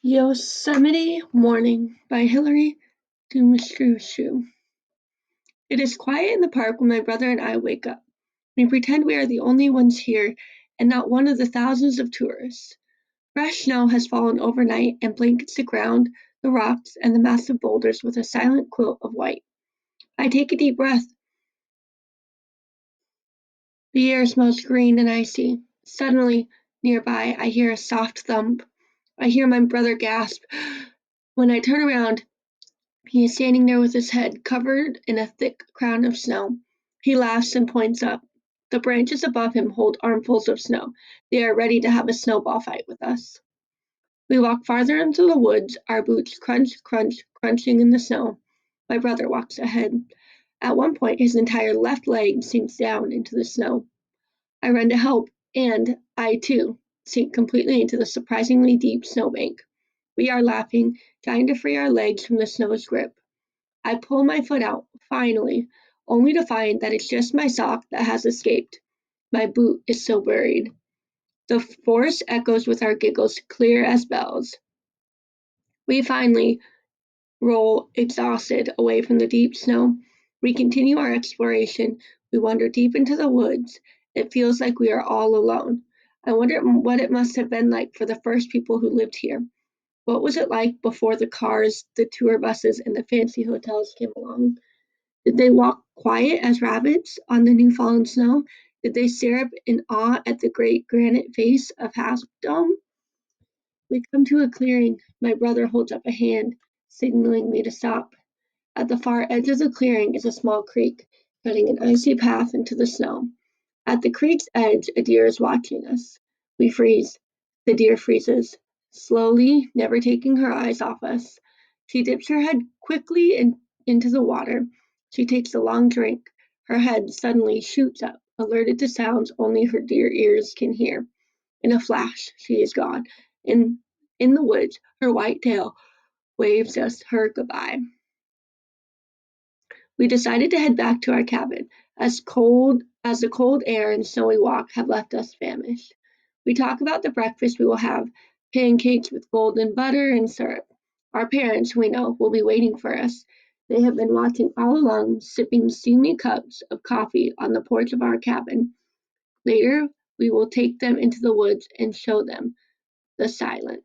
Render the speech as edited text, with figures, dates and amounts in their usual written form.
Yosemite Morning by Hillary Doomshoe. It is quiet in the park when my brother and I wake up. We pretend we are the only ones here and not one of the thousands of tourists. Fresh snow has fallen overnight and blankets the ground, the rocks, and the massive boulders with a silent quilt of white. I take a deep breath. The air smells green and icy. Suddenly, nearby, I hear a soft thump. I hear my brother gasp. When I turn around, he is standing there with his head covered in a thick crown of snow. He laughs and points up. The branches above him hold armfuls of snow. They are ready to have a snowball fight with us. We walk farther into the woods, our boots crunch, crunch, crunching in the snow. My brother walks ahead. At one point, his entire left leg sinks down into the snow. I run to help, and I, too, sink completely into the surprisingly deep snowbank. We are laughing, trying to free our legs from the snow's grip. I pull my foot out, finally, only to find that it's just my sock that has escaped. My boot is still buried. The forest echoes with our giggles, clear as bells. We finally roll, exhausted, away from the deep snow. We continue our exploration. We wander deep into the woods. It feels like we are all alone. I wonder what it must have been like for the first people who lived here. What was it like before the cars, the tour buses, and the fancy hotels came along? Did they walk quiet as rabbits on the new fallen snow? Did they stare up in awe at the great granite face of Half Dome? We come to a clearing. My brother holds up a hand, signaling me to stop. At the far edge of the clearing is a small creek, cutting an icy path into the snow. At the creek's edge, a deer is watching us. We freeze. The deer freezes. Slowly, never taking her eyes off us, she dips her head quickly into the water. She takes a long drink. Her head suddenly shoots up, alerted to sounds only her deer ears can hear. In a flash, she is gone. In, in the woods, her white tail waves us her goodbye. We decided to head back to our cabin, as the cold air and snowy walk have left us famished. We talk about the breakfast we will have, pancakes with golden butter and syrup. Our parents, we know, will be waiting for us. They have been watching all along, sipping steamy cups of coffee on the porch of our cabin. Later, we will take them into the woods and show them the silent